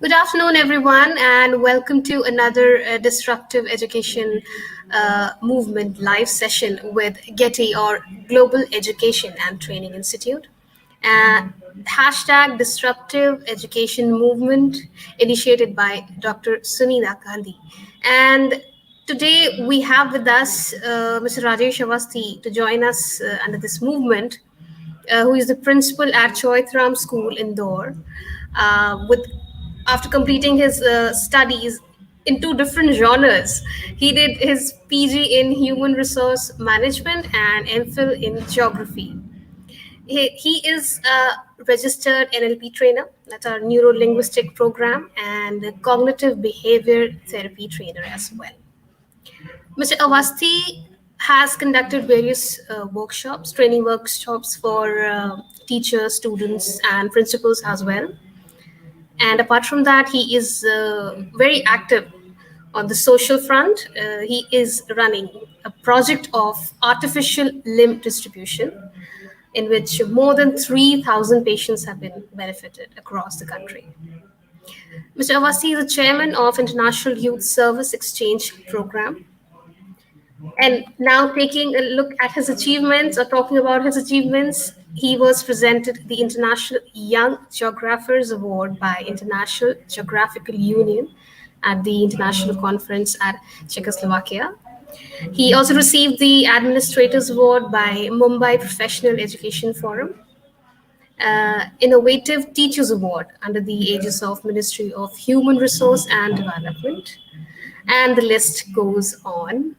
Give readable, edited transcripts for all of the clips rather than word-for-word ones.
Good afternoon, everyone, and welcome to another Disruptive Education Movement live session with GETI or Global Education and Training Institute. Uh, Hashtag Disruptive Education Movement, initiated by Dr. Sunita Gandhi. And today we have with us Mr. Rajesh Awasthi to join us under this movement, who is the principal at Choithram School, Indore. With After completing his studies in two different genres, he did his PG in Human Resource Management and MPhil in Geography. He is a registered NLP trainer, that's our neuro linguistic program, and a cognitive behavior therapy trainer as well. Mr. Awasthi has conducted various workshops, training workshops for teachers, students, and principals as well. And apart from that, he is very active on the social front. He is running a project of artificial limb distribution in which more than 3,000 patients have been benefited across the country. Mr. Awasthi is the chairman of International Youth Service Exchange Program. And now, taking a look at his achievements or talking about his achievements, he was presented the International Young Geographers Award by International Geographical Union at the International Conference at Czechoslovakia. He also received the Administrators Award by Mumbai Professional Education Forum, Innovative Teachers Award under the aegis of Ministry of Human Resource and Development, and the list goes on.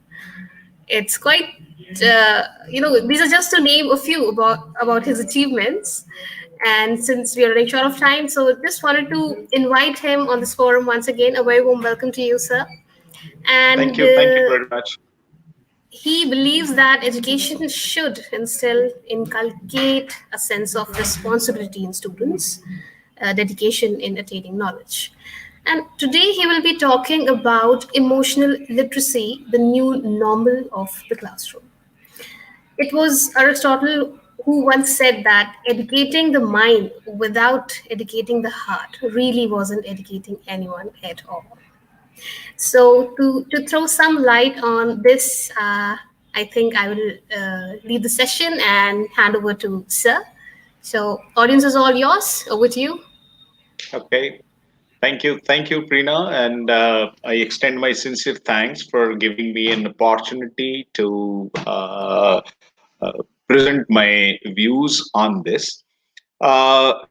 It's quite these are just to name a few about his achievements. And since we are running short of time, so just wanted to invite him on this forum once again. A very warm welcome to you, sir. And Thank you very much. he believes that education should inculcate a sense of responsibility in students, dedication in attaining knowledge. And today he will be talking about emotional literacy, the new normal of the classroom. It was Aristotle who once said that educating the mind without educating the heart really wasn't educating anyone at all. So, to throw some light on this, I think I will lead the session and hand over to Sir. So, audience is all yours. Over to you. Okay. Thank you, Preena, and I extend my sincere thanks for giving me an opportunity to present my views on this.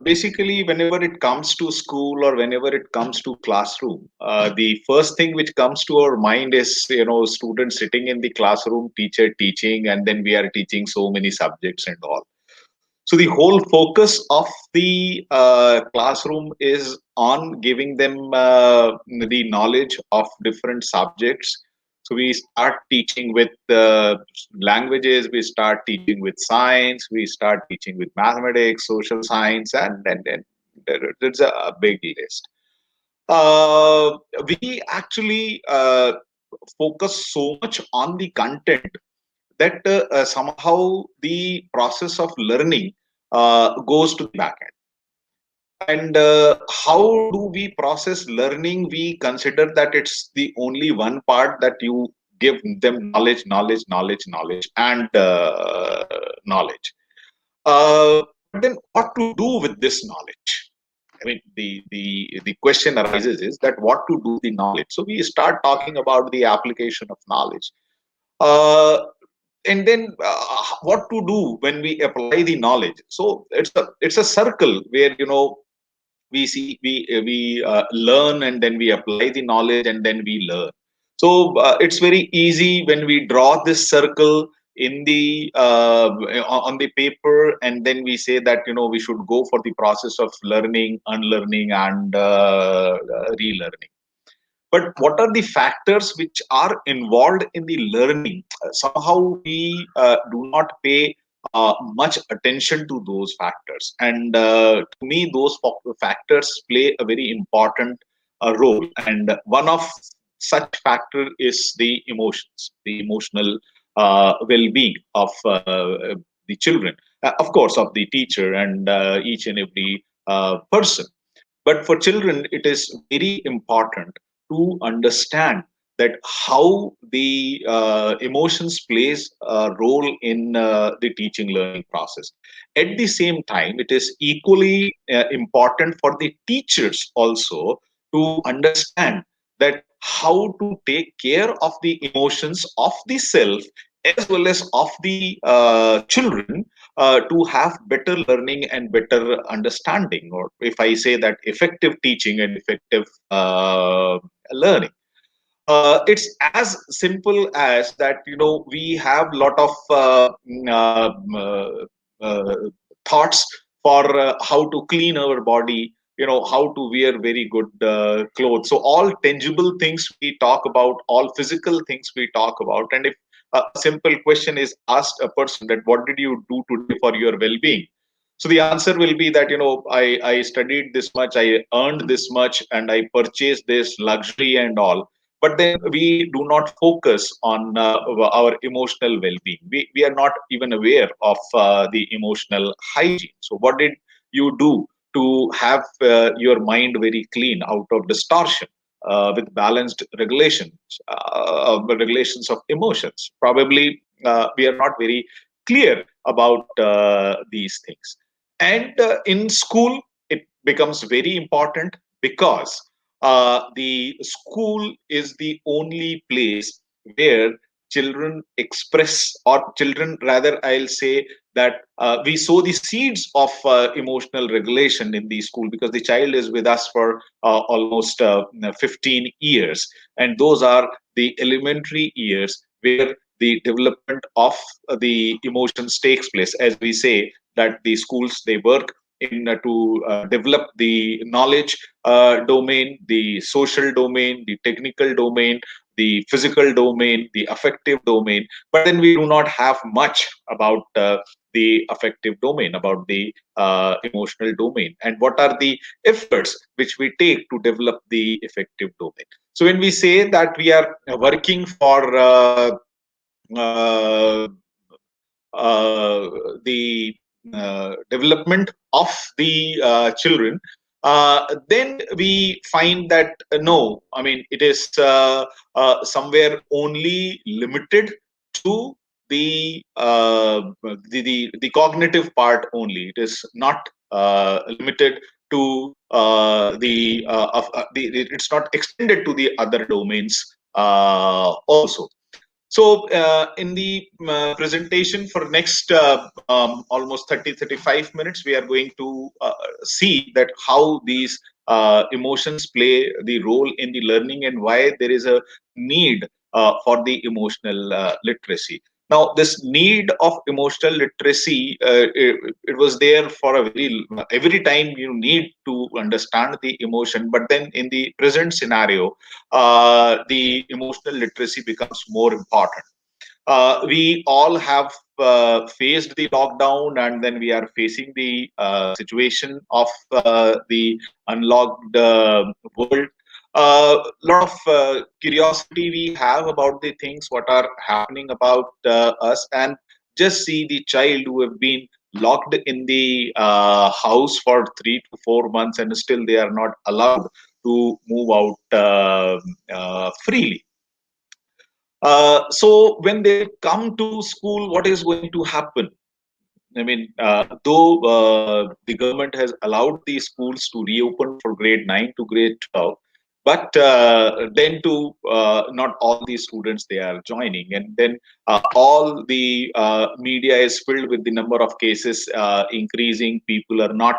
Basically, whenever it comes to school or whenever it comes to classroom, the first thing which comes to our mind is students sitting in the classroom, teacher teaching, and then we are teaching so many subjects and all. So the whole focus of the classroom is on giving them the knowledge of different subjects. So we start teaching with languages, we start teaching with science, we start teaching with mathematics, social science, and there's a big list. We actually focus so much on the content that somehow the process of learning goes to the back end. And how do we process learning? We consider that it's the only one part that you give them knowledge, and knowledge. But then, what to do with this knowledge? I mean, the question arises is that what to do with the knowledge. So we start talking about the application of knowledge. And then what to do when we apply the knowledge. So it's a circle where we learn, and then we apply the knowledge, and then we learn. So it's very easy when we draw this circle in the on the paper, and then we say that we should go for the process of learning, unlearning, and relearning. But what are the factors which are involved in the learning? Somehow we do not pay much attention to those factors. And to me, those factors play a very important role. And one of such factor is the emotions, the emotional well-being of the children, of course, of the teacher and each and every person. But for children, it is very important to understand that how the emotions plays a role in the teaching learning process. At the same time, it is equally important for the teachers also to understand that how to take care of the emotions of the self as well as of the children, to have better learning and better understanding, or if I say that effective teaching and effective learning. It's as simple as that, we have lot of uh, thoughts for how to clean our body, how to wear very good clothes. So all tangible things we talk about, all physical things we talk about. And if a simple question is asked a person that what did you do today for your well-being, so the answer will be that, I studied this much, I earned this much, and I purchased this luxury and all. But then we do not focus on our emotional well-being. We are not even aware of the emotional hygiene. So what did you do to have your mind very clean, out of distortion, with balanced regulations of emotions? Probably we are not very clear about these things. And in school, it becomes very important because the school is the only place where children express, or children rather, I'll say that we sow the seeds of emotional regulation in the school, because the child is with us for almost 15 years. And those are the elementary years where the development of the emotions takes place. As we say, that the schools, they work in to develop the knowledge domain, the social domain, the technical domain, the physical domain, the affective domain. But then we do not have much about the affective domain, about the emotional domain, and what are the efforts which we take to develop the effective domain. So when we say that we are working for uh, the development of the children, then we find that no, I mean, it is somewhere only limited to the cognitive part only. It is not limited to it's not extended to the other domains also. So, in the presentation for next almost 30-35 minutes, we are going to see that how these emotions play the role in the learning, and why there is a need for the emotional literacy. Now, this need of emotional literacy, it was there for a every time you need to understand the emotion. But then in the present scenario, the emotional literacy becomes more important. We all have faced the lockdown, and then we are facing the situation of the unlocked world. A lot of curiosity we have about the things what are happening about us, and just see the child who have been locked in the house for 3 to 4 months, and still they are not allowed to move out freely. So when they come to school, what is going to happen? I mean, though the government has allowed the schools to reopen for grade 9 to grade 12, but then to not all the students they are joining, and then all the media is filled with the number of cases increasing. People are not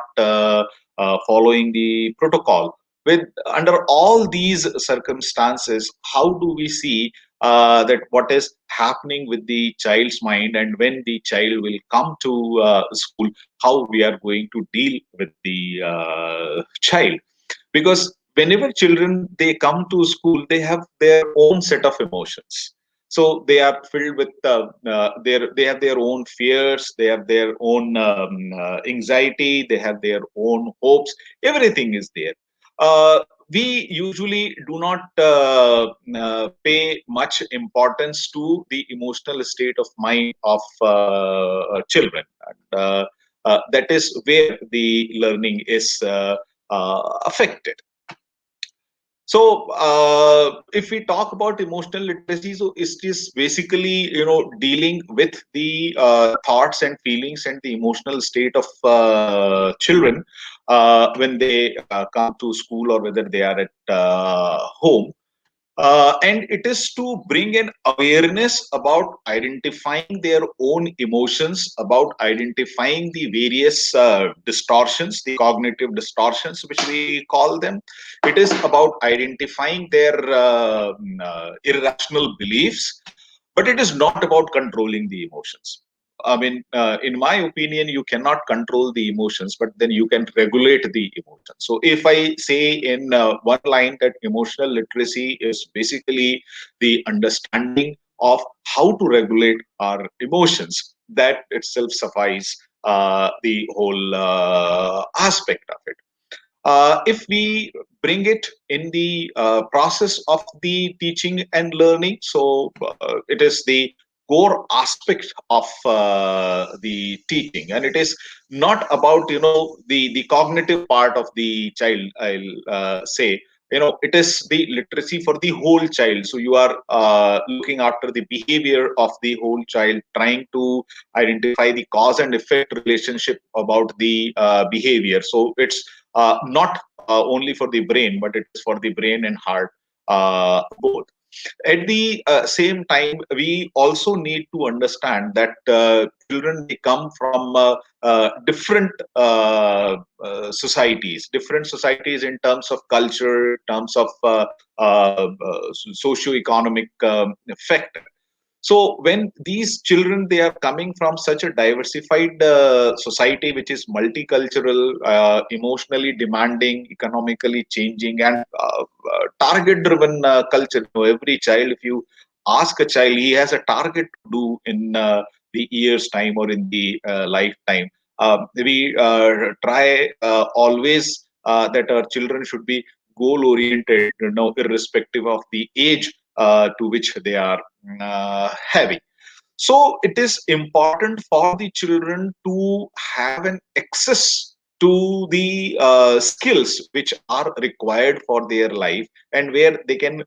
following the protocol. With under all these circumstances, how do we see that what is happening with the child's mind, and when the child will come to school, how we are going to deal with the child? Because whenever children they come to school, they have their own set of emotions. So they are filled with they have their own fears, they have their own anxiety, they have their own hopes. Everything is there. We usually do not pay much importance to the emotional state of mind of children. And, that is where the learning is affected. So, if we talk about emotional literacy, so it is basically, dealing with the thoughts and feelings and the emotional state of children when they come to school or whether they are at home. And it is to bring an awareness about identifying their own emotions, about identifying the various distortions, the cognitive distortions, which we call them. It is about identifying their irrational beliefs, but it is not about controlling the emotions. I mean, in my opinion, you cannot control the emotions, but then you can regulate the emotions. So, if I say in one line that emotional literacy is basically the understanding of how to regulate our emotions, that itself suffice the whole aspect of it. If we bring it in the process of the teaching and learning, so it is the core aspect of the teaching, and it is not about the cognitive part of the child. I'll say, it is the literacy for the whole child. So you are looking after the behavior of the whole child, trying to identify the cause and effect relationship about the behavior. So it's not only for the brain, but it is for the brain and heart both. At the same time, we also need to understand that children, they come from different societies in terms of culture, in terms of socio-economic factor. So when these children, they are coming from such a diversified society, which is multicultural, emotionally demanding, economically changing, and target driven culture. Every child, if you ask a child, he has a target to do in the year's time or in the lifetime. We try always that our children should be goal oriented, irrespective of the age to which they are having. So it is important for the children to have an access to the skills which are required for their life, and where they can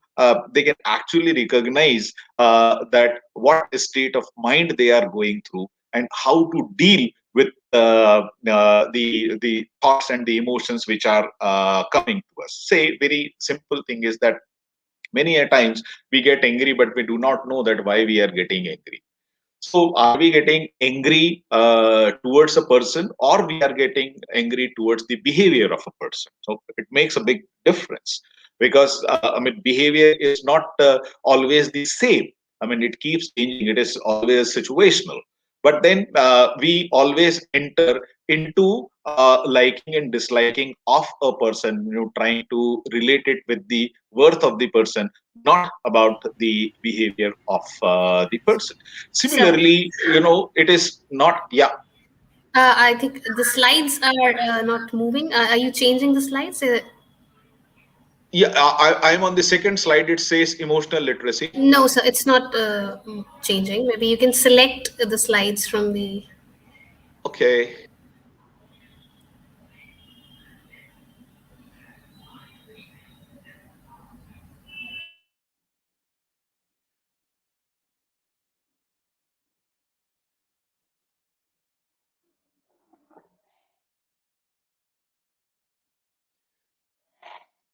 actually recognize that what state of mind they are going through, and how to deal with the thoughts and the emotions which are coming to us. Say, very simple thing is that many a times we get angry, but we do not know that why we are getting angry. So, are we getting angry towards a person, or we are getting angry towards the behavior of a person? So, it makes a big difference, because I mean, behavior is not always the same. I mean, it keeps changing. It is always situational. But then we always enter into liking and disliking of a person, trying to relate it with the worth of the person, not about the behavior of the person. So, Similarly, it is not, yeah. I think the slides are not moving. Are you changing the slides? Yeah, I'm on the second slide. It says emotional literacy. No, sir, it's not changing. Maybe you can select the slides from the. Okay.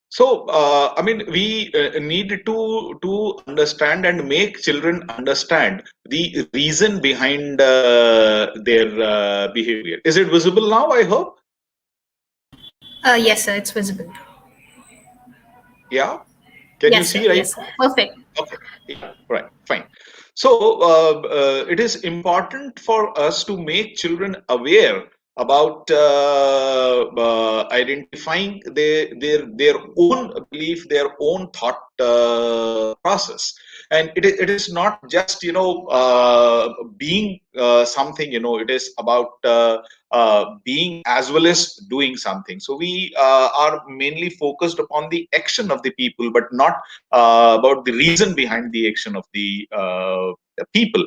So, I mean, we need to understand and make children understand the reason behind their behavior. Is it visible now? I hope. Yes, sir, it's visible. Yeah. Can you Yes, sir. see right Yes, sir. now? Perfect. Okay. Yeah. Right. Fine. So it is important for us to make children aware about identifying their own belief, their own thought process, and it is not just being something, it is about being as well as doing something. So we are mainly focused upon the action of the people, but not about the reason behind the action of the people.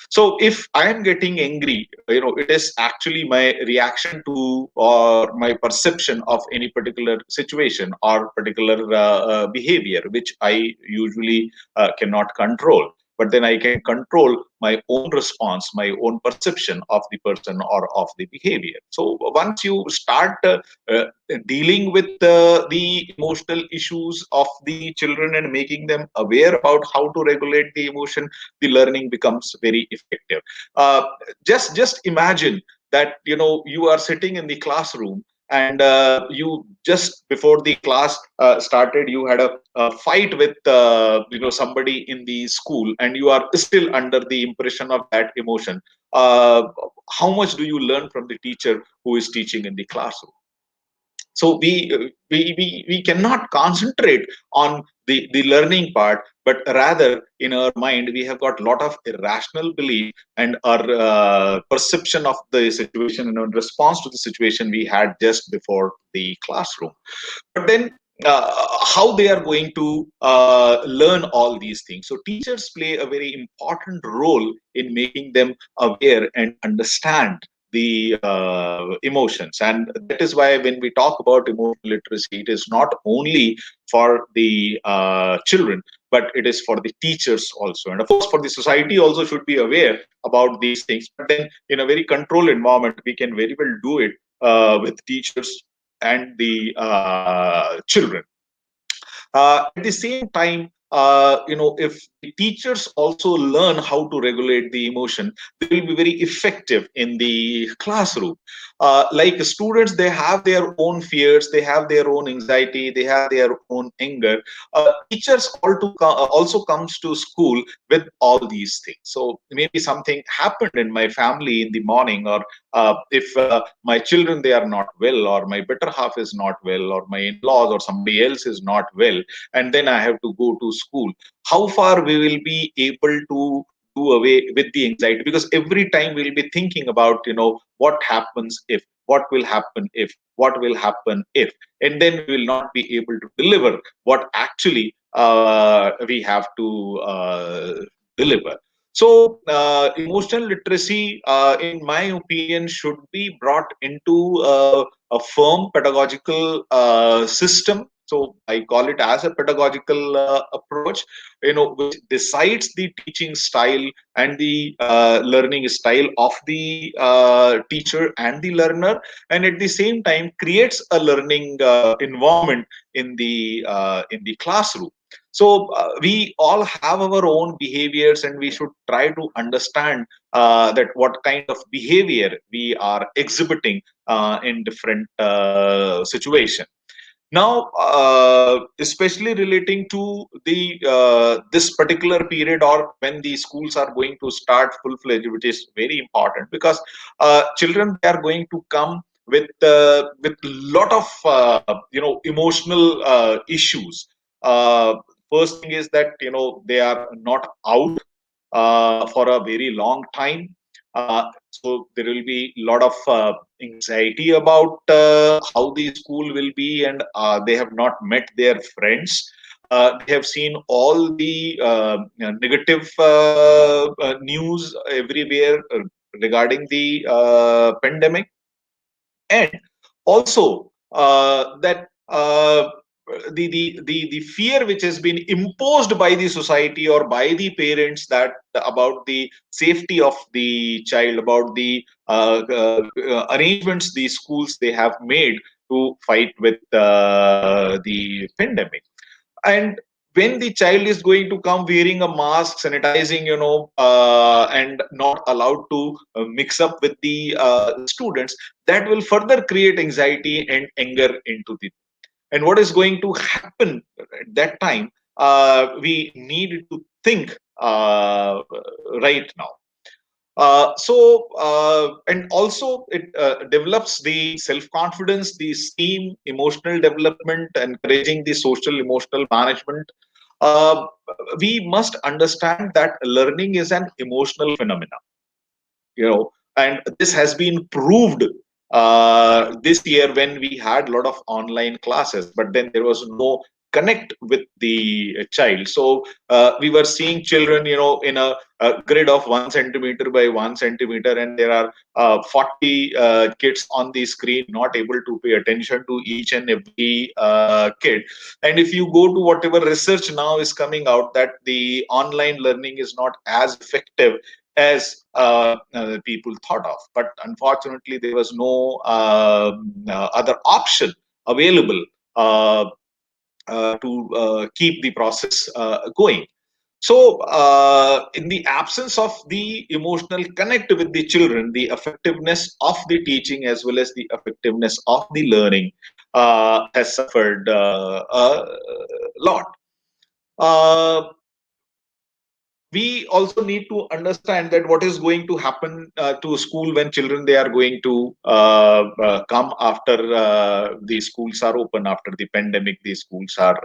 So if I am getting angry, it is actually my reaction to or my perception of any particular situation or particular behavior, which I usually cannot control. But then I can control my own response, my own perception of the person or of the behavior. So once you start uh, dealing with the emotional issues of the children and making them aware about how to regulate the emotion, the learning becomes very effective. uh, just imagine that you are sitting in the classroom, and you just before the class started, you had a fight with somebody in the school, and you are still under the impression of that emotion. uh, how much do you learn from the teacher who is teaching in the classroom? So we cannot concentrate on the learning part, but rather in our mind we have got a lot of irrational belief, and our perception of the situation and our response to the situation we had just before the classroom. But then how they are going to learn all these things? So teachers play a very important role in making them aware and understand the emotions. And that is why when we talk about emotional literacy, it is not only for the children, but it is for the teachers also, and of course for the society also should be aware about these things. But then in a very controlled environment we can very well do it with teachers and the children. At the same time, if the teachers also learn how to regulate the emotion, they will be very effective in the classroom. Like students, they have their own fears, they have their own anxiety, they have their own anger. Teachers also comes to school with all these things. So maybe something happened in my family in the morning, or if my children, they are not well, or my better half is not well, or my in-laws or somebody else is not well, and then I have to go to school. How far we will be able to do away with the anxiety? Because every time we'll be thinking about, what happens if, what will happen if, what will happen if, and then we will not be able to deliver what actually we have to deliver. So, emotional literacy, in my opinion, should be brought into a firm pedagogical system. So I call it as a pedagogical approach, which decides the teaching style and the learning style of the teacher and the learner, and at the same time creates a learning environment in the classroom. So we all have our own behaviors, and we should try to understand that what kind of behavior we are exhibiting in different situations. Now, especially relating to the this particular period, or when the schools are going to start full fledged, which is very important, because children, they are going to come with lot of emotional issues. First thing is that they are not out for a very long time. So there will be a lot of anxiety about how the school will be, and they have not met their friends. They have seen all the negative news everywhere regarding the pandemic, and also that the fear which has been imposed by the society or by the parents, that about the safety of the child, about the arrangements the schools they have made to fight with the pandemic. And when the child is going to come wearing a mask, sanitizing, and not allowed to mix up with the students, that will further create anxiety and anger into the. And what is going to happen at that time, we need to think right now. And also it develops the self-confidence, the esteem, emotional development, encouraging the social emotional management. Uh, we must understand that learning is an emotional phenomenon. And this has been proved this year when we had a lot of online classes, but then there was no connect with the child. So we were seeing children, in a grid of 1 centimeter by 1 centimeter, and there are 40 kids on the screen, not able to pay attention to each and every kid. And if you go to whatever research now is coming out, that the online learning is not as effective as people thought of. But unfortunately, there was no other option available to keep the process going. So, in the absence of the emotional connect with the children, the effectiveness of the teaching as well as the effectiveness of the learning has suffered a lot. Uh, we also need to understand that what is going to happen to school when children, they are going to come after the schools are open. After the pandemic, the schools are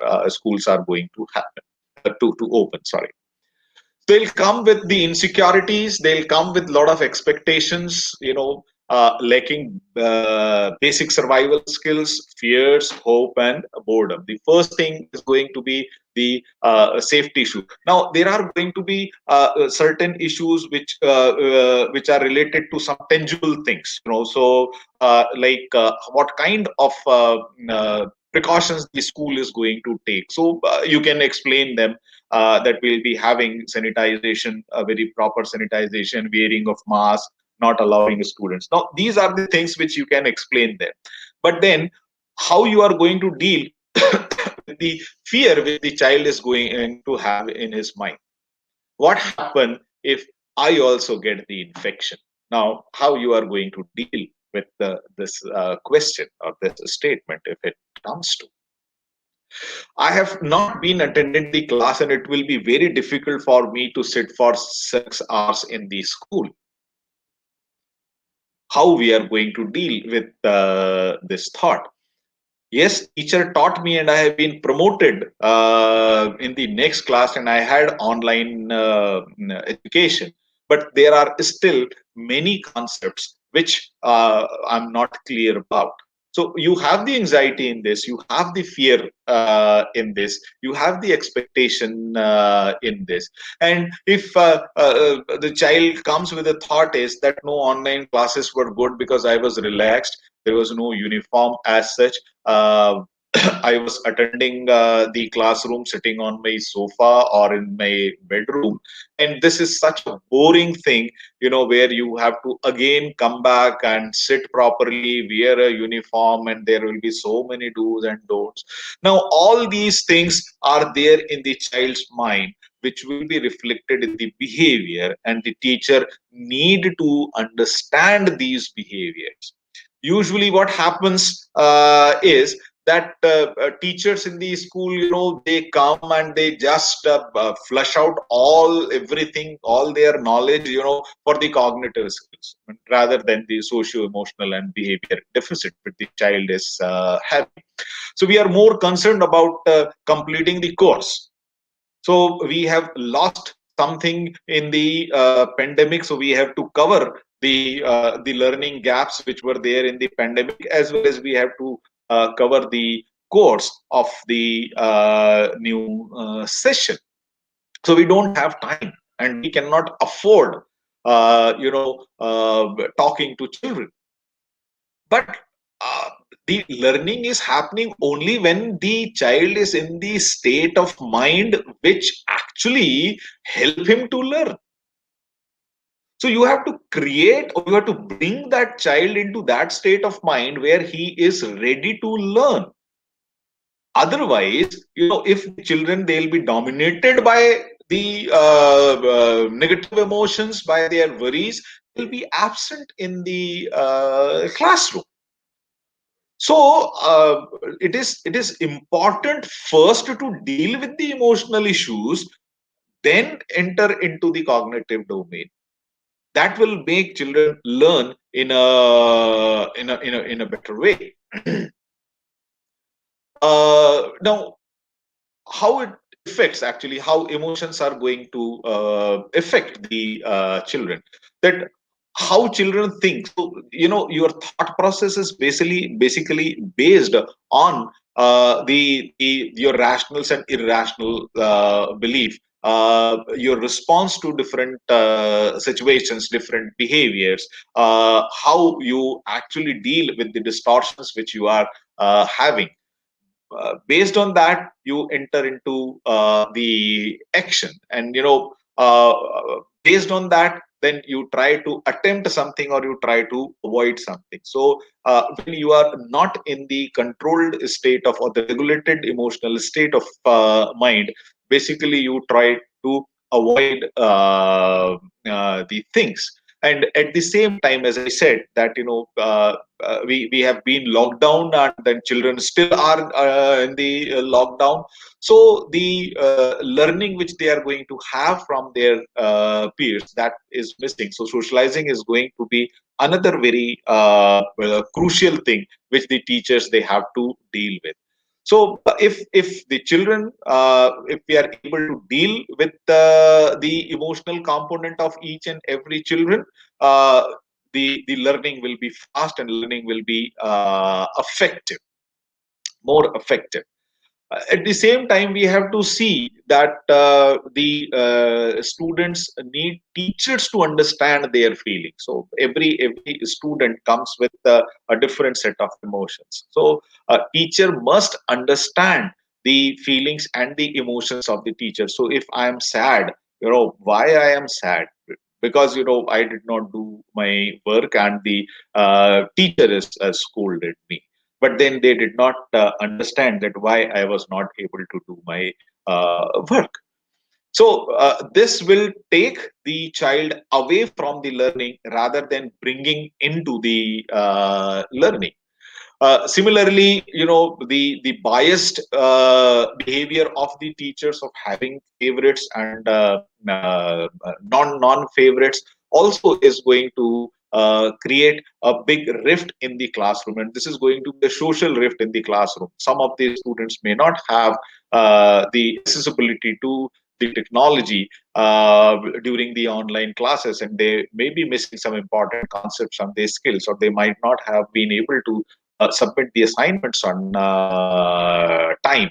going to happen to open, sorry. They'll come with the insecurities, they'll come with a lot of expectations, lacking basic survival skills, fears, hope, and boredom. The first thing is going to be the safety issue. Now there are going to be certain issues which are related to some tangible things, so like what kind of precautions the school is going to take. So you can explain them that we'll be having sanitization, a very proper sanitization, wearing of masks, not allowing students. Now, these are the things which you can explain there. But then, how you are going to deal with the fear which the child is going to have in his mind? What happen if I also get the infection? Now, how you are going to deal with this question or this statement if it comes to? I have not been attending the class, and it will be very difficult for me to sit for 6 hours in the school. How we are going to deal with this thought? Yes, teacher taught me, and I have been promoted in the next class, and I had online education. But there are still many concepts which I'm not clear about. So you have the anxiety in this, you have the fear in this, you have the expectation in this. And if the child comes with a thought is that no, online classes were good because I was relaxed, there was no uniform as such. uh, I was attending the classroom sitting on my sofa or in my bedroom, and this is such a boring thing, where you have to again come back and sit properly, wear a uniform, and there will be so many do's and don'ts. Now, all these things are there in the child's mind, which will be reflected in the behavior, and the teacher need to understand these behaviors. Usually what happens is that teachers in the school, they come and they just flush out everything, all their knowledge, for the cognitive skills rather than the socio emotional and behavior deficit that the child is having. So we are more concerned about completing the course. So we have lost something in the pandemic, so we have to cover the learning gaps which were there in the pandemic, as well as we have to cover the course of the new session. So we don't have time, and we cannot afford talking to children. But uh, the learning is happening only when the child is in the state of mind which actually help him to learn. So you have to create, or you have to bring that child into that state of mind where he is ready to learn. Otherwise, if the children, they'll be dominated by the negative emotions, by their worries, they'll be absent in the classroom. So it is important first to deal with the emotional issues, then enter into the cognitive domain. That will make children learn in a better way. Now, how it affects, actually, how emotions are going to affect the children. That how children think. So your thought process is basically based on the your rationals and irrational belief, your response to different situations, different behaviors, how you actually deal with the distortions which you are having. Based on that, you enter into the action, and based on that, then you try to attempt something or you try to avoid something. So when you are not in the controlled state of, or the regulated emotional state of mind, basically you try to avoid the things. And at the same time, as I said, that we have been locked down, and then children still are in the lockdown. So the learning which they are going to have from their peers, that is missing. So socializing is going to be another very crucial thing which the teachers they have to deal with. So if the children, if we are able to deal with the emotional component of each and every children, uh, the learning will be fast, and learning will be effective, more effective. At the same time, we have to see that the students need teachers to understand their feelings. So every student comes with a different set of emotions. So a teacher must understand the feelings and the emotions of the teacher. So if I am sad, why I am sad, because I did not do my work, and the teacher is scolded me. But then they did not understand that why I was not able to do my work. So this will take the child away from the learning rather than bringing into the learning. Similarly, the biased behavior of the teachers of having favorites and non favorites also is going to create a big rift in the classroom, and this is going to be a social rift in the classroom. Some of the students may not have the accessibility to the technology during the online classes, and they may be missing some important concepts on their skills, or they might not have been able to submit the assignments on time.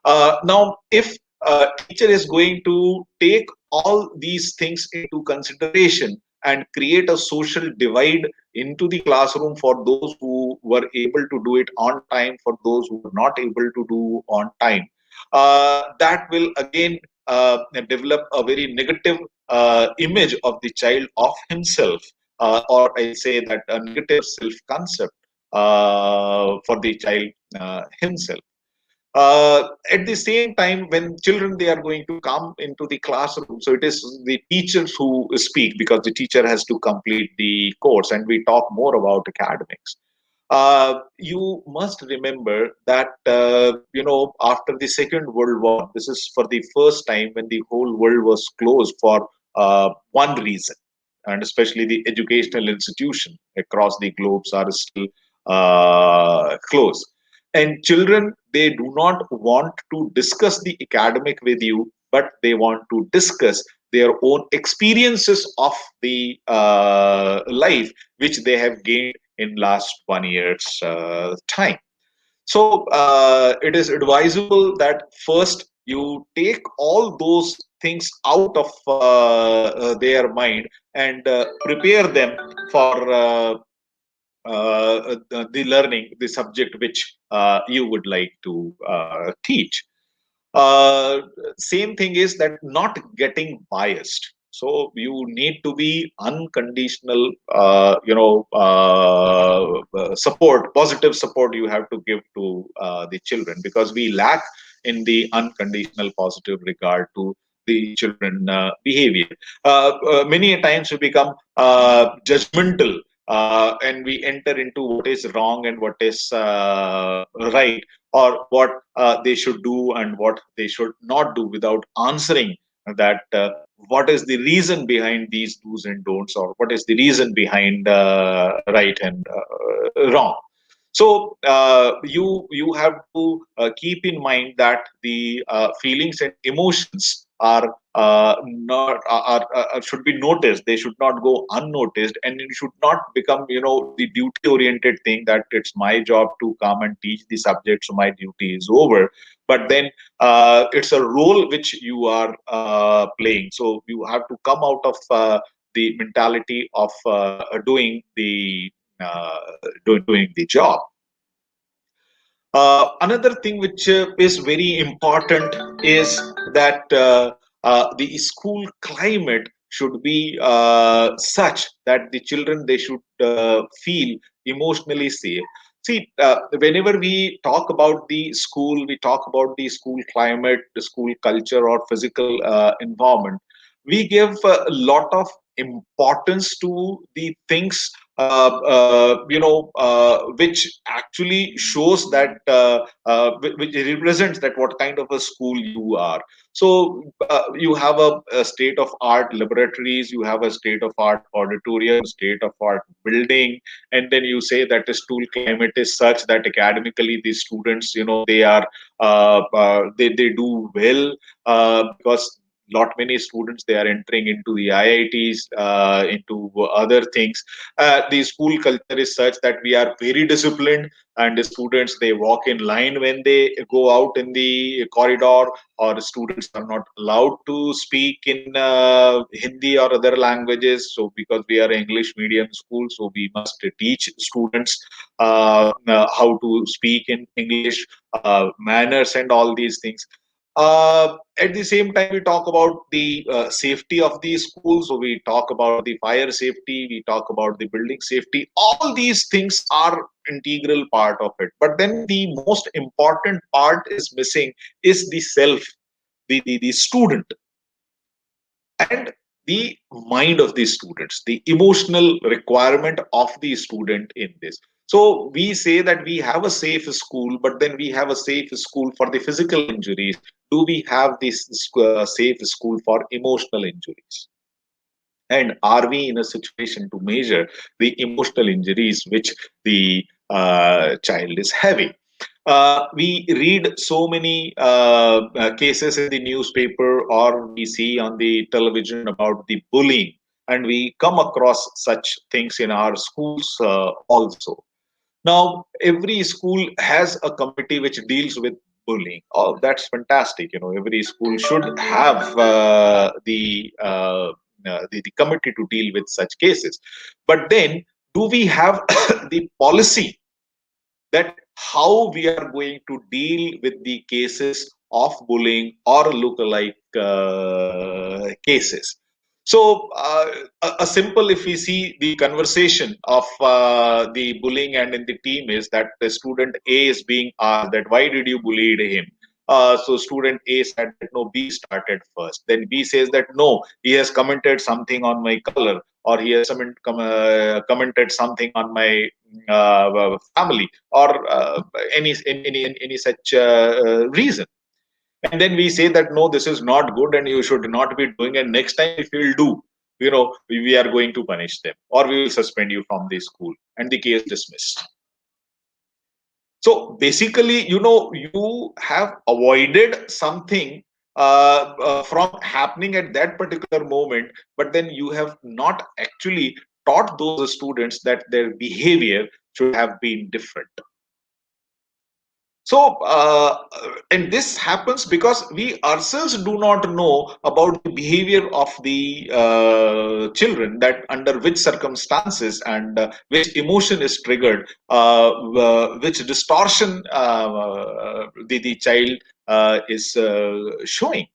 Now, if a teacher is going to take all these things into consideration and create a social divide into the classroom for those who were able to do it on time, for those who were not able to do on time, that will again develop a very negative image of the child of himself, or I'll say that a negative self concept for the child himself. At the same time, when children they are going to come into the classroom, so it is the teachers who speak, because the teacher has to complete the course, and we talk more about academics. You must remember that after the Second World War, this is for the first time when the whole world was closed for one reason, and especially the educational institution across the globes are still closed. And children, they do not want to discuss the academic with you, but they want to discuss their own experiences of the life which they have gained in last 1 year's time. So it is advisable that first you take all those things out of their mind, and prepare them for the learning, the subject which you would like to teach. uh, Same thing is that not getting biased. So you need to be unconditional, support, positive support you have to give to the children, because we lack in the unconditional positive regard to the children behavior. Many a times we become judgmental, and we enter into what is wrong and what is right, or what they should do and what they should not do, without answering that what is the reason behind these do's and don'ts, or what is the reason behind right and wrong. So you have to keep in mind that the feelings and emotions are not should be noticed. They should not go unnoticed, and it should not become, the duty oriented thing that it's my job to come and teach the subject, so my duty is over. But then it's a role which you are playing, so you have to come out of the mentality of uh, doing the job. Another thing which is very important is that the school climate should be such that the children, they should feel emotionally safe. See, whenever we talk about the school, we talk about the school climate, the school culture, or physical environment. We give a lot of importance to the things which actually shows that which represents that what kind of a school you are. So you have a state of art laboratories, you have a state of art auditorium, state of art building, and then you say that the school climate is such that academically the students, they are they do well, because lot many students, they are entering into the IITs, into other things. The school culture is such that we are very disciplined, and the students, they walk in line when they go out in the corridor, or students are not allowed to speak in Hindi or other languages. So because we are English medium school, so we must teach students how to speak in English, manners, and all these things. At the same time, we talk about the safety of the school. So we talk about the fire safety, we talk about the building safety. All these things are integral part of it. But then the most important part is missing, is the self, the student, and the mind of the students, the emotional requirement of the student in this. So we say that we have a safe school, but then we have a safe school for the physical injuries. Do we have this safe school for emotional injuries? And are we in a situation to measure the emotional injuries which the child is having? We read so many cases in the newspaper, or we see on the television about the bullying, and we come across such things in our schools also. Now, every school has a committee which deals with bullying. Oh, that's fantastic. Every school should have the committee to deal with such cases. But then, do we have the policy that how we are going to deal with the cases of bullying or lookalike cases? So, a simple, if we see the conversation of the bullying and in the team, is that the student A is being asked that why did you bully him? So student A said that no, B started first. Then B says that no, he has commented something on my color, or he has commented something on my family, or any such reason. And then we say that no, this is not good and you should not be doing, and next time if you'll do, we are going to punish them, or we will suspend you from the school, and the case dismissed. So basically, you have avoided something from happening at that particular moment, but then you have not actually taught those students that their behavior should have been different. So, and this happens because we ourselves do not know about the behavior of the children, that under which circumstances and which emotion is triggered, which distortion the child is showing.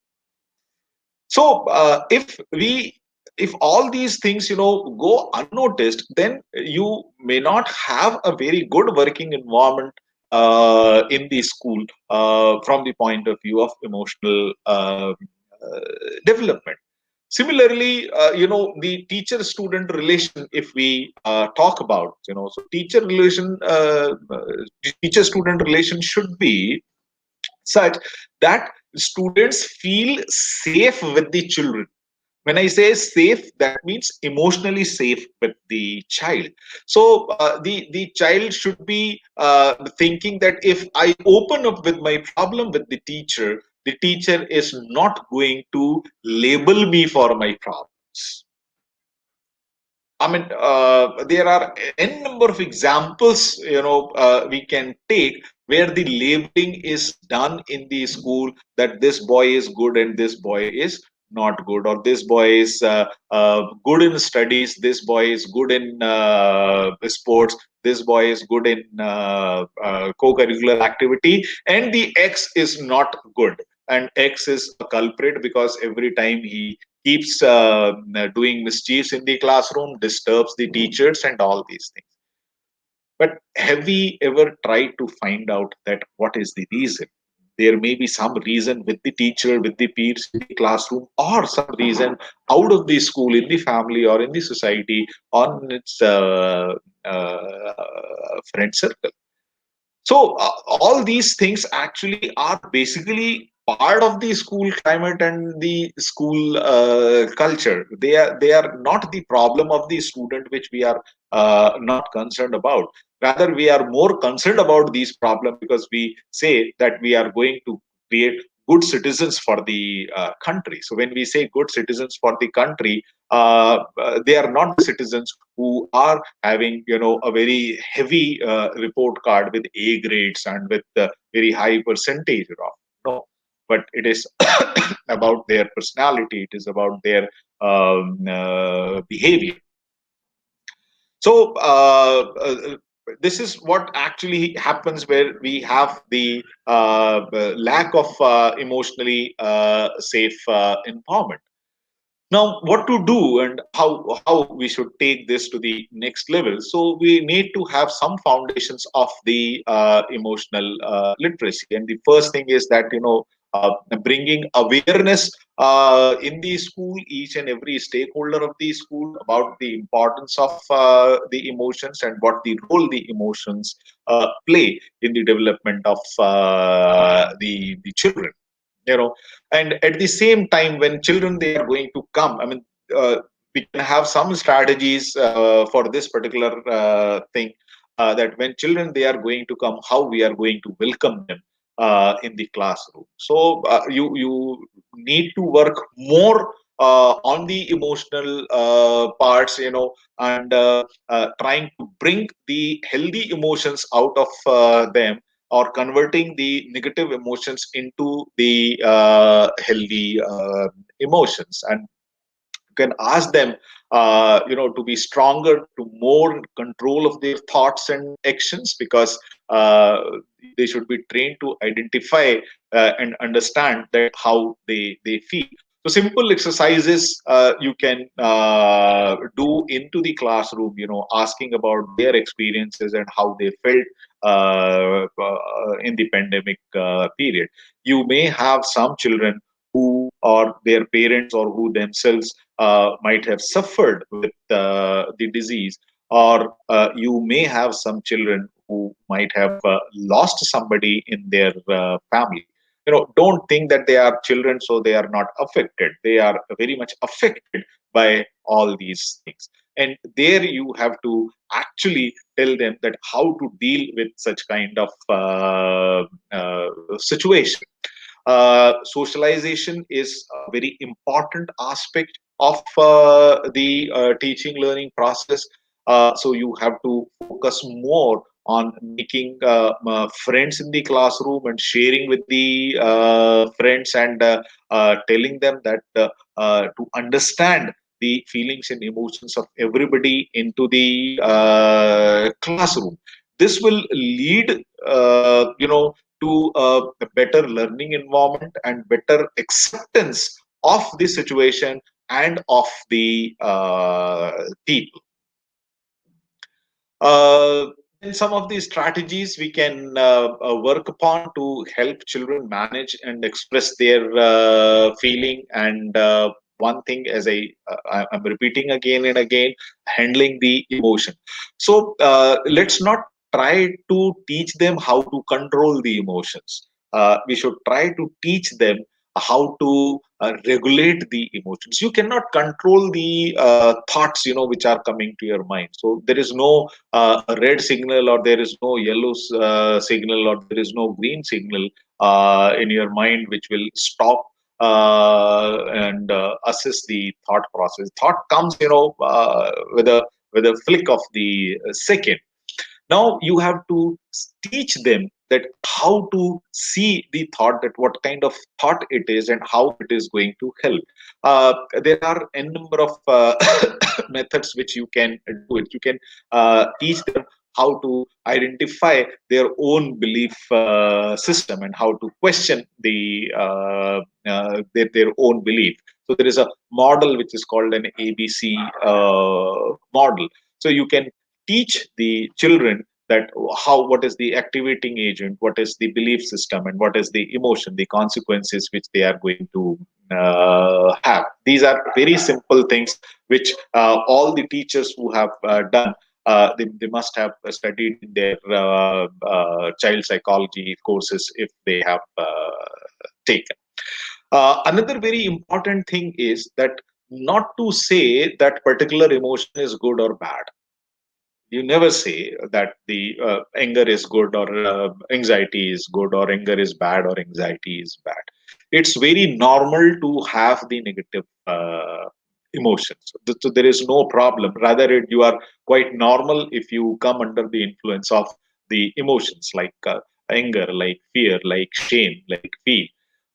So, if all these things go unnoticed, then you may not have a very good working environment in the school from the point of view of emotional development. Similarly, the teacher student relation, if we talk about, so teacher student relation should be such that students feel safe with the children. When I say safe, that means emotionally safe with the child. So the child should be thinking that if I open up with my problem with the teacher, The teacher is not going to label me for my problems. I mean, there are n number of examples, we can take where the labeling is done in the school, that this boy is good and this boy is not good, or this boy is good in studies, this boy is good in sports, this boy is good in co-curricular activity, and the X is not good. And X is a culprit because every time he keeps doing mischiefs in the classroom, disturbs the teachers, and all these things. But have we ever tried to find out that what is the reason? There may be some reason with the teacher, with the peers in the classroom, or some reason out of the school, in the family, or in the society, on its friend circle. So all these things actually are basically part of the school climate and the school culture. They are not the problem of the student, which we are not concerned about. Rather, we are more concerned about these problems because we say that we are going to create good citizens for the country. So when we say good citizens for the country, they are not the citizens who are having a very heavy report card with A grades and with very high percentage of no, but it is about their personality, it is about their behavior. So this is what actually happens where we have the lack of emotionally safe environment. Now, what to do and how we should take this to the next level? So we need to have some foundations of the emotional literacy, and the first thing is that bringing awareness in the school, each and every stakeholder of the school, about the importance of the emotions and what the role the emotions play in the development of the children. And at the same time, when children they are going to come, I mean, we can have some strategies for this particular thing, that when children they are going to come, how we are going to welcome them in the classroom. So you need to work more on the emotional parts, and trying to bring the healthy emotions out of them, or converting the negative emotions into the healthy emotions. And you can ask them to be stronger, to more control of their thoughts and actions, because uh, they should be trained to identify and understand that how they feel. So simple exercises you can do into the classroom, asking about their experiences and how they felt in the pandemic period. You may have some children who, or their parents, or who themselves might have suffered with the disease, or you may have some children who might have lost somebody in their family. Don't think that they are children so they are not affected. They are very much affected by all these things, and there you have to actually tell them that how to deal with such kind of situation. Socialization is a very important aspect of the teaching learning process. So you have to focus more on making friends in the classroom and sharing with the friends, and telling them that to understand the feelings and emotions of everybody into the classroom. This will lead to a better learning environment and better acceptance of the situation and of the people. Uh, then some of the strategies we can work upon to help children manage and express their feeling. And one thing, as I'm repeating again and again, handling the emotion. So let's not try to teach them how to control the emotions. We should try to teach them how to regulate the emotions. You cannot control the thoughts, which are coming to your mind. So there is no red signal, or there is no yellow signal, or there is no green signal in your mind which will stop and assess the thought process. Thought comes, with a flick of the second. Now you have to teach them that how to see the thought, that what kind of thought it is and how it is going to help. There are a number of methods which you can do it. You can teach them how to identify their own belief system, and how to question their own belief. So there is a model which is called an ABC model. So you can teach the children that what is the activating agent, what is the belief system, and what is the emotion, the consequences which they are going to have. These are very simple things which all the teachers who have done, they must have studied in their child psychology courses, if they have taken. Another very important thing is that not to say that particular emotion is good or bad. You never say that the anger is good, or anxiety is good, or anger is bad, or anxiety is bad. It's very normal to have the negative emotions. So there is no problem. Rather, you are quite normal if you come under the influence of the emotions, like anger, like fear, like shame, like fear.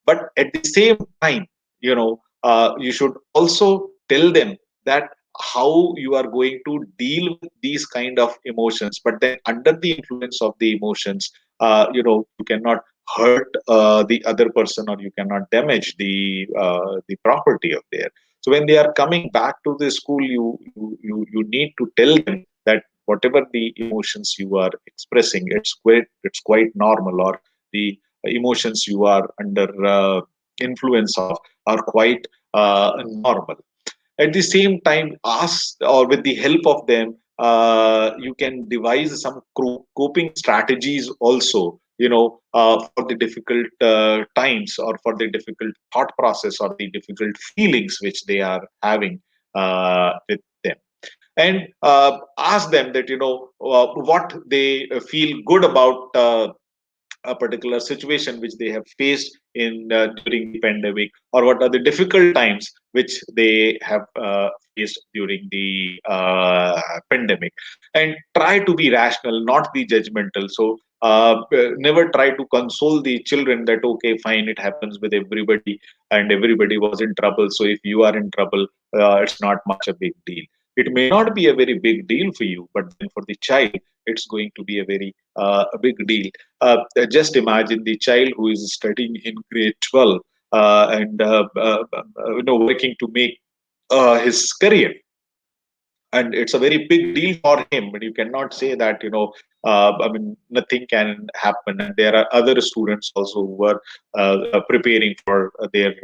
But at the same time, you should also tell them that how you are going to deal with these kind of emotions. But then under the influence of the emotions, you cannot hurt the other person, or you cannot damage the property of there. So when they are coming back to the school, you need to tell them that whatever the emotions you are expressing, it's quite normal, or the emotions you are under influence of are quite normal. At the same time, ask, or with the help of them, you can devise some coping strategies also, for the difficult times, or for the difficult thought process, or the difficult feelings which they are having with them. And ask them that, what they feel good about a particular situation which they have faced in during the pandemic, or what are the difficult times which they have faced during the pandemic. And try to be rational, not be judgmental. So never try to console the children that, okay, fine, it happens with everybody, and everybody was in trouble, so if you are in trouble, it's not much a big deal. It may not be a very big deal for you, but then for the child, it's going to be a very a big deal. Just imagine the child who is studying in grade 12, and working to make his career, and it's a very big deal for him. But you cannot say that, I mean, nothing can happen. And there are other students also who are preparing for their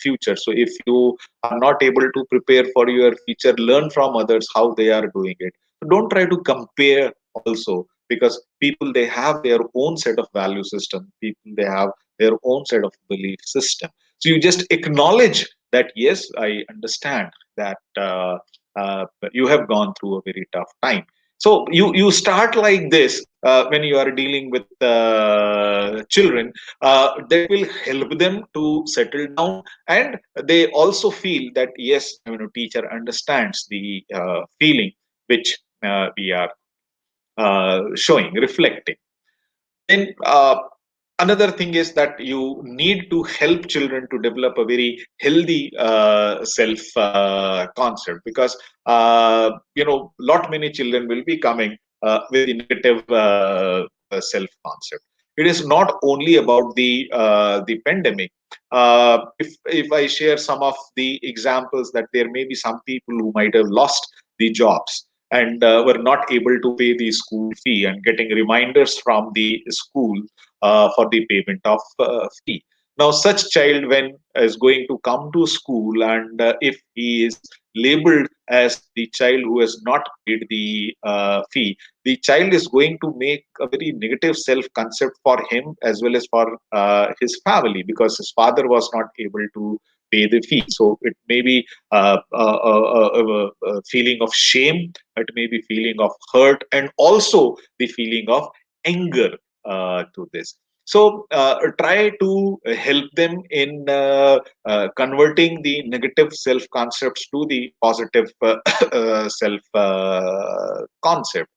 future. So if you are not able to prepare for your future, learn from others how they are doing it. So don't try to compare also, because people, they have their own set of value system. People, they have their own set of belief system. So you just acknowledge that, yes, I understand that you have gone through a very tough time. So you start like this when you are dealing with children. That will help them to settle down, and they also feel that, yes, teacher understands the feeling which we are showing, reflecting. Then another thing is that you need to help children to develop a very healthy self concept, because lot many children will be coming with the negative self concept. It is not only about the pandemic. If I share some of the examples, that there may be some people who might have lost the jobs, and were not able to pay the school fee, and getting reminders from the school for the payment of fee. Now, such child, when is going to come to school, and if he is labeled as the child who has not paid the fee, the child is going to make a very negative self concept for him as well as for his family, because his father was not able to pay the fee. So it may be a feeling of shame, it may be feeling of hurt, and also the feeling of anger to this. So try to help them in converting the negative self concepts to the positive self concept.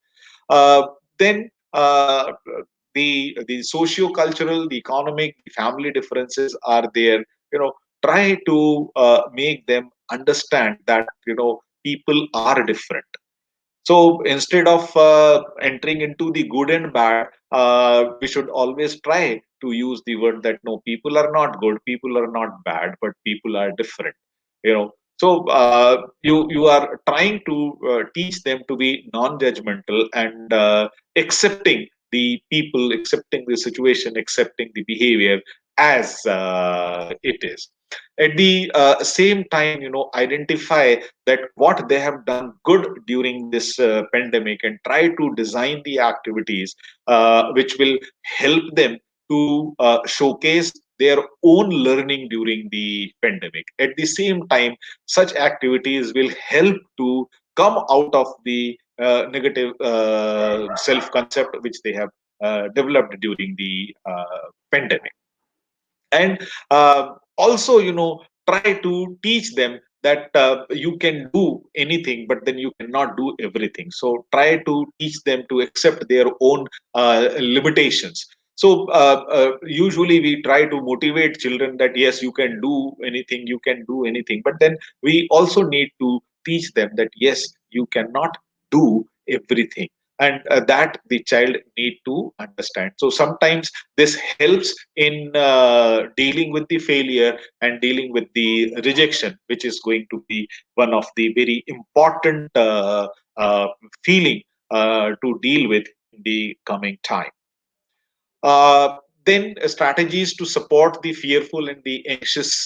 Then the socio-cultural, the economic, the family differences are there. Try to make them understand that people are different. So instead of entering into the good and bad, we should always try to use the word that no, people are not good, people are not bad, but people are different. So you are trying to teach them to be non-judgmental and accepting the people, accepting the situation, accepting the behavior as it is. At the same time, identify that what they have done good during this pandemic, and try to design the activities which will help them to showcase their own learning during the pandemic. At the same time, such activities will help to come out of the negative self concept which they have developed during the pandemic. And also, try to teach them that you can do anything, but then you cannot do everything. So try to teach them to accept their own limitations. So usually we try to motivate children that yes, you can do anything, you can do anything, but then we also need to teach them that yes, you cannot do everything, and that the child need to understand. So sometimes this helps in dealing with the failure and dealing with the rejection, which is going to be one of the very important feeling to deal with in the coming time. Then strategies to support the fearful and the anxious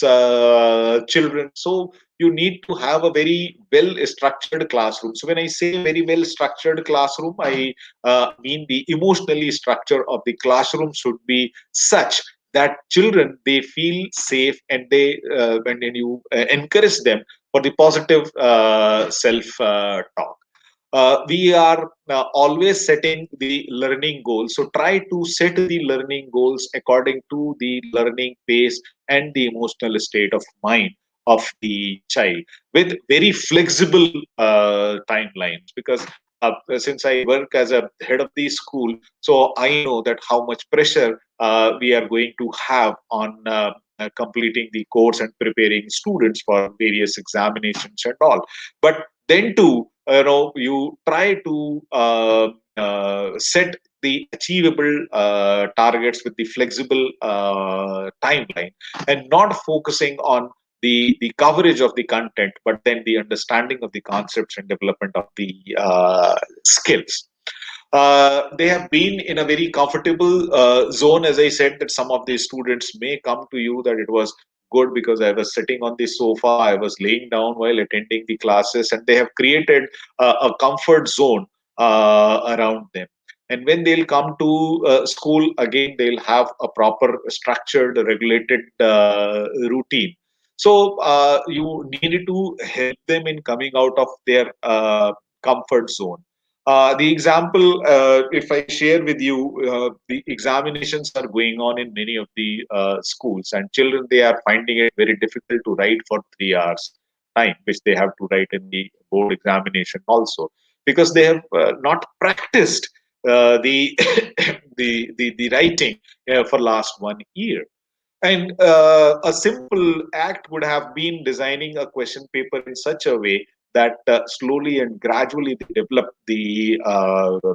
children. So you need to have a very well structured classroom. So when I say very well structured classroom, I mean the emotionally structure of the classroom should be such that children, they feel safe, and they when you encourage them for the positive self talk. We are always setting the learning goals. So try to set the learning goals according to the learning pace and the emotional state of mind of the child, with very flexible timelines. Because since I work as a head of the school, so I know that how much pressure we are going to have on completing the course and preparing students for various examinations and all. But then too, you try to set the achievable targets with the flexible timeline, and not focusing on the coverage of the content, but then the understanding of the concepts and development of the skills. They have been in a very comfortable zone. As I said, that some of the students may come to you that it was good because I was sitting on the sofa, I was laying down while attending the classes, and they have created a comfort zone around them. And when they'll come to school again, they'll have a proper structured, regulated routine. So you need to help them in coming out of their comfort zone. The example, if I share with you, the examinations are going on in many of the schools, and children, they are finding it very difficult to write for 3 hours time, which they have to write in the board examination also, because they have not practiced the, the writing for last 1 year. And a simple act would have been designing a question paper in such a way that slowly and gradually they develop the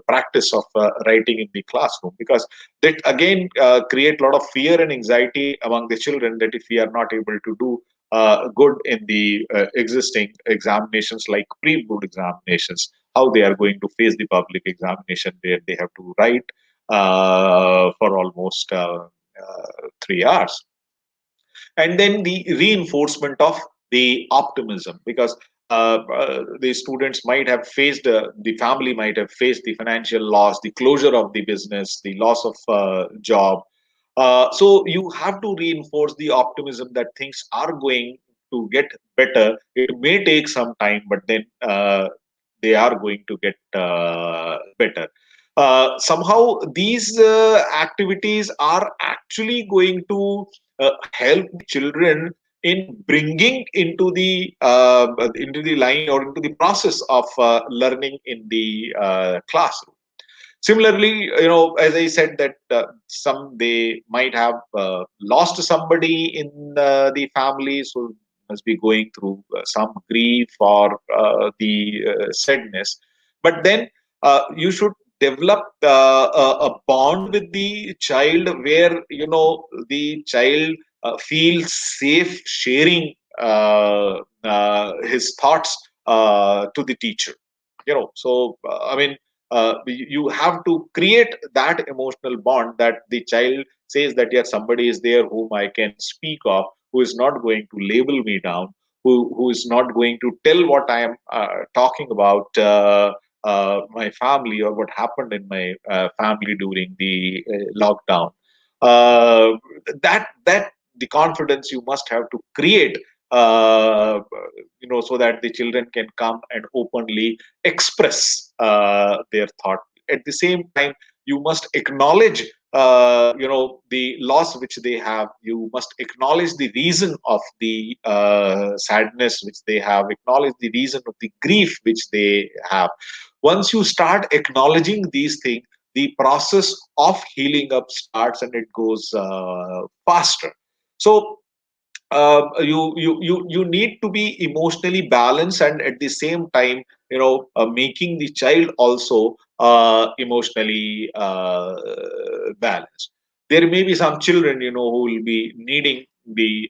practice of writing in the classroom, because that again create a lot of fear and anxiety among the children, that if we are not able to do good in the existing examinations like pre-board examinations, how they are going to face the public examination where they have to write for almost 3 hours. And then the reinforcement of the optimism, because the students might have faced, the family might have faced the financial loss, the closure of the business, the loss of job. So you have to reinforce the optimism that things are going to get better. It may take some time, but then they are going to get better. Somehow, these activities are actually going to help the children in bringing into the line or into the process of learning in the classroom. Similarly, as I said, that some they might have lost somebody in the family, so must be going through some grief or the sadness. But then you should develop a bond with the child where the child feels safe sharing his thoughts to the teacher. I mean, you have to create that emotional bond that the child says that yes, somebody is there whom I can speak of, who is not going to label me down, who is not going to tell what I am talking about my family or what happened in my family during the lockdown. uh, that the confidence you must have to create, so that the children can come and openly express their thought. At the same time, you must acknowledge the loss which they have. You must acknowledge the reason of the sadness which they have, acknowledge the reason of the grief which they have. Once you start acknowledging these things, the process of healing up starts, and it goes faster. So you need to be emotionally balanced, and at the same time, making the child also emotionally balanced. There may be some children, who will be needing the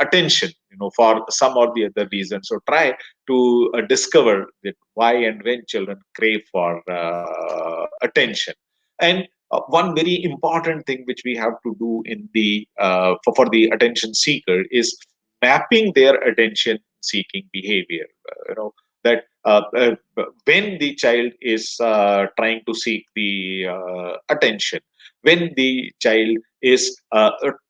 attention, for some or the other reason. So try to discover that why and when children crave for attention. And one very important thing which we have to do in the for the attention seeker is mapping their attention seeking behavior. That when the child is trying to seek the attention, when the child is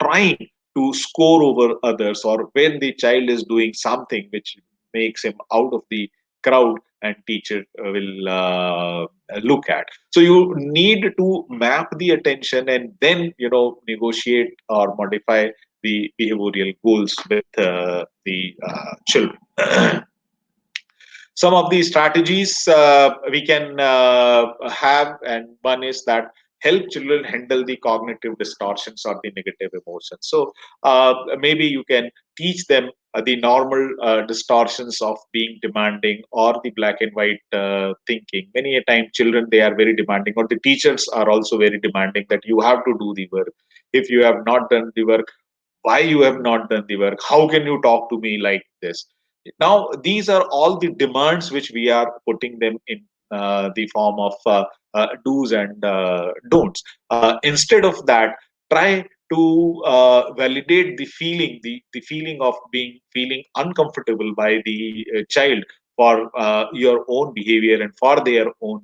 trying to score over others, or when the child is doing something which makes him out of the crowd and teacher will look at. So you need to map the attention and then negotiate or modify the behavioral goals with the children. Some of these strategies we can have, and one is that help children handle the cognitive distortions or the negative emotions. So maybe you can teach them the normal distortions of being demanding or the black and white thinking. Many a time children, they are very demanding, or the teachers are also very demanding, that you have to do the work. If you have not done the work, why you have not done the work, how can you talk to me like this? Now these are all the demands which we are putting them in the form of do's and don'ts. Instead of that, try to validate the feeling of feeling uncomfortable by the child for your own behavior and for their own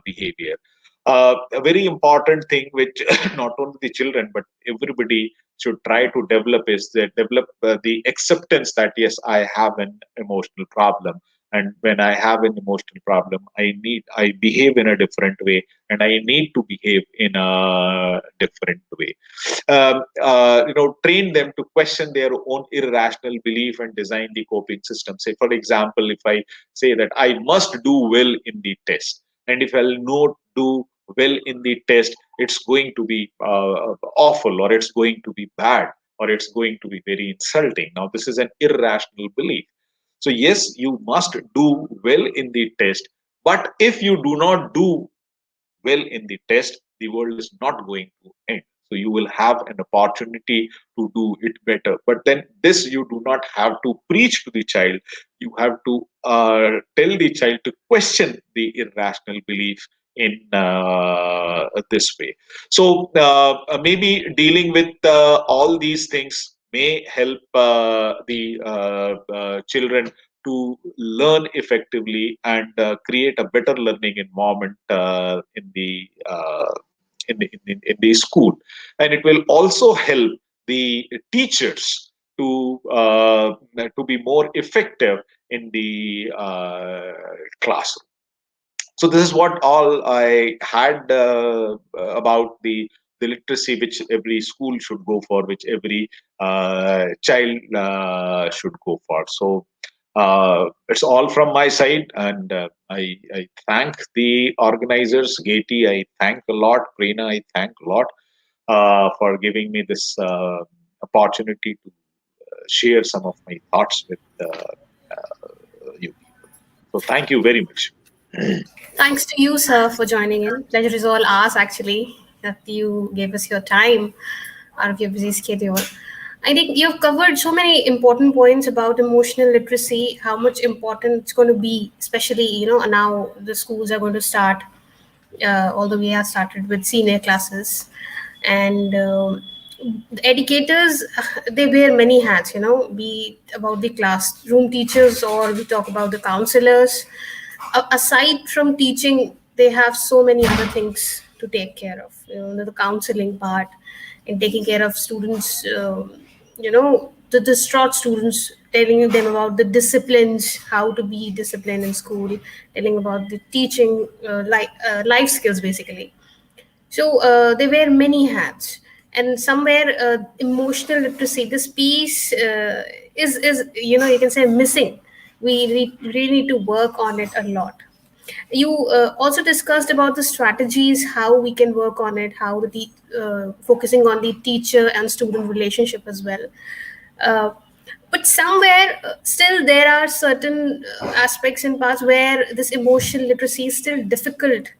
behavior. A very important thing which not only the children but everybody should try to develop is that develop the acceptance that yes, I have an emotional problem, and when I have an emotional problem, I behave in a different way, and I need to behave in a different way. Train them to question their own irrational belief and design the coping system. Say, for example, if I say that I must do well in the test, and if I'll not do well in the test, it's going to be awful, or it's going to be bad, or it's going to be very insulting. Now this is an irrational belief. So yes, you must do well in the test, but if you do not do well in the test, the world is not going to end. So you will have an opportunity to do it better. But then this you do not have to preach to the child. You have to tell the child to question the irrational belief in this way. So maybe dealing with all these things may help the children to learn effectively and create a better learning environment in the school. And it will also help the teachers to be more effective in the classroom. So this is what all I had about the literacy which every school should go for, which every child should go for. So it's all from my side, and I thank the organizers, GETI. I thank a lot, Prerna. I thank a lot for giving me this opportunity to share some of my thoughts with you people. So thank you very much. Thanks to you, sir, for joining in. Pleasure is all ours, actually, that you gave us your time out of your busy schedule. I think you've covered so many important points about emotional literacy, how much important it's going to be, especially, now the schools are going to start, although we have started with senior classes. And the educators, they wear many hats, be it about the classroom teachers or we talk about the counselors. Aside from teaching, they have so many other things to take care of, the counseling part and taking care of students, the distraught students, telling them about the disciplines, how to be disciplined in school, telling about the teaching, life skills basically. So they wear many hats, and somewhere emotional literacy, this piece is you can say missing. We really need to work on it a lot. You also discussed about the strategies, how we can work on it, how focusing on the teacher and student relationship as well. Uh, but somewhere still there are certain aspects and parts where this emotional literacy is still difficult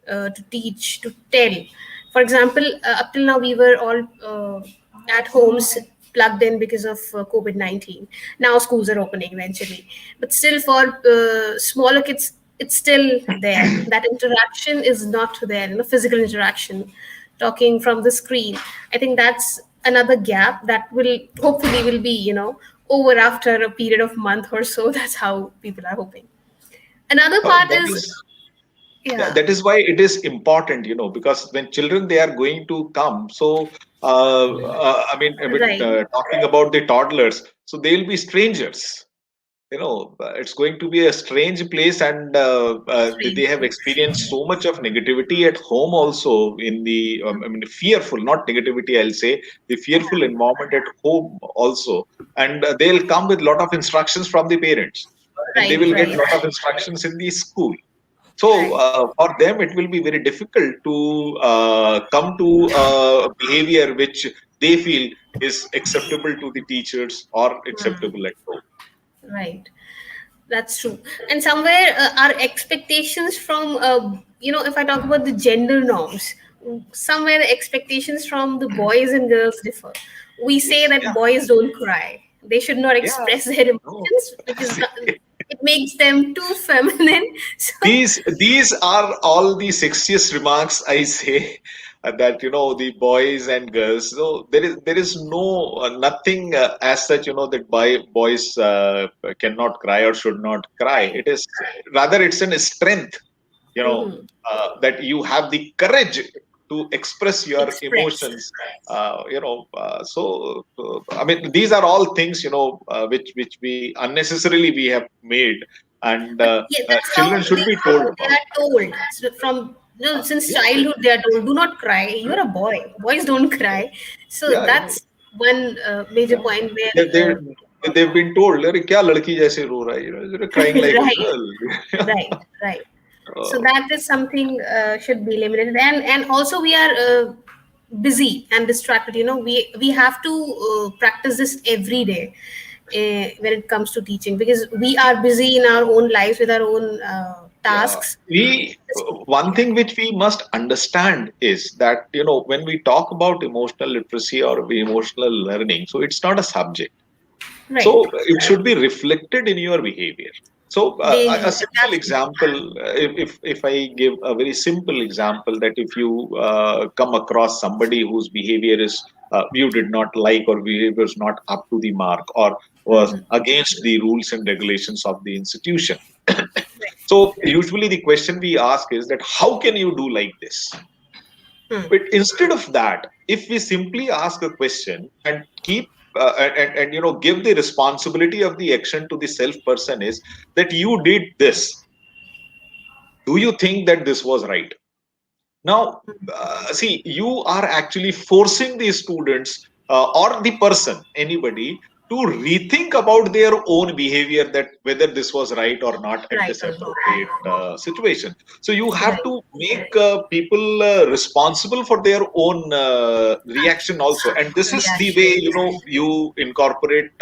to teach, to tell. For example, up till now we were all at homes, plugged in because of COVID-19. Now schools are opening eventually, but still for smaller kids, it's still there. That interaction is not there, physical interaction, talking from the screen. I think that's another gap that will hopefully will be over after a period of month or so. That's how people are hoping. Another part That is, is yeah, that is why it is important, because when children they are going to come, so I mean, when right, talking about the toddlers, so they will be strangers. It's going to be a strange place, and they have experienced so much of negativity at home also. In the I mean, fearful, not negativity, I'll say the fearful environment at home also, and they'll come with lot of instructions from the parents, and they right, will get right, lot of instructions in the school. So right. for them, it will be very difficult to come to behavior which they feel is acceptable to the teachers or acceptable at home. Right. That's true. And somewhere our expectations from, if I talk about the gender norms, somewhere the expectations from the boys and girls differ. We say that Yeah, boys don't cry. They should not yeah. express their No. emotions because it makes them too feminine. So, These are all the sexiest remarks I say, that the boys and girls. So there is no nothing as such, that boys cannot cry or should not cry. right. It is rather it's an strength, Hmm. that you have the courage to express your Express. emotions. I mean, these are all things, which we unnecessarily we have made, and But yeah, that's how children should be told they about. are told. So from since Yeah, childhood, they are told, "Do not cry. You're a boy. Boys don't cry." So yeah, that's one major yeah. point where, They, they, they've been told, "अरे क्या लड़की जैसे रो रहा है?" You're crying like a right, girl. right, right. So uh, that is something should be limited, and also we are busy and distracted. We have to practice this every day when it comes to teaching, because we are busy in our own lives with our own Yeah, tasks. we one Yeah. thing which we must understand is that when we talk about emotional literacy or emotional learning, so it's not a subject. Right. So it should be reflected in your behavior. So a Daily. simple example, if I give a very simple example, that if you come across somebody whose behavior is you did not like, or behavior was not up to the mark, or was against the rules and regulations of the institution. So usually the question we ask is that how can you do like this? But instead of that, if we simply ask a question and keep and give the responsibility of the action to the self person, is that you did this. Do you think that this was right? Now, see, you are actually forcing the students or the person, anybody, to rethink about their own behavior, that whether this was right or not at Right this or wrong. appropriate situation. So you have Right. to make people responsible for their own reaction also, and this is the way Reaction. you incorporate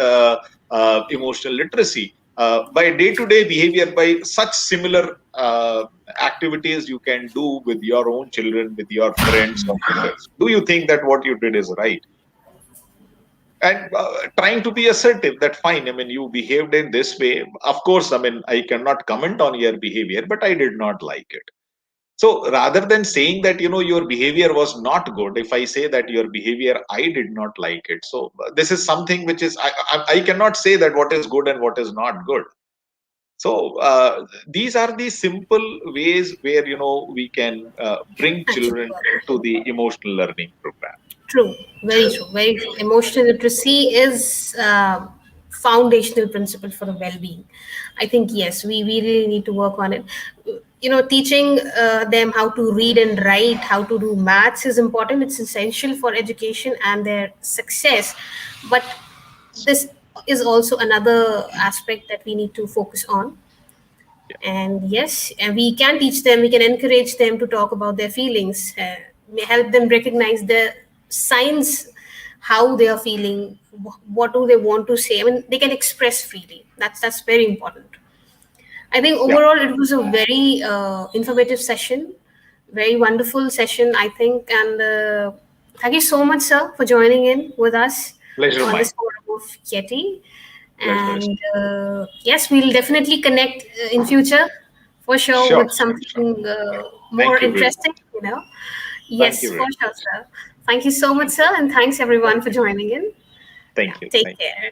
emotional literacy by day-to-day behavior, by such similar activities you can do with your own children, with your friends or others. Do you think that what you did is right? And trying to be assertive, that fine, I mean, you behaved in this way. Of course, I mean, I cannot comment on your behavior, but I did not like it. So rather than saying that, your behavior was not good, if I say that your behavior, I did not like it. So this is something which is, I cannot say that what is good and what is not good. So these are the simple ways where we can bring Actually, children into the emotional learning program. true. Very true. Very true. Emotional literacy is foundational principle for the well-being. I think yes, we really need to work on it. Teaching them how to read and write, how to do maths is important. It's essential for education and their success. But this is also another aspect that we need to focus on. Yeah, And yes, and we can teach them, we can encourage them to talk about their feelings, may help them recognize the signs, how they are feeling, what do they want to say. I mean, they can express freely. That's very important. I think yeah. overall it was a very informative session, very wonderful session, I think. And thank you so much, sir, for joining in with us Pleasure on mine. this forum of Yeti. Pleasure is And yes, we'll definitely connect in future for sure sure, with sure, sure. something more Thank you very interesting. much. Thank you Yes, very for much. sure, sir. Thank you so much, Thank you. sir, and thanks everyone Thank for you. joining in. Yeah, Thank you. take Thank you. care.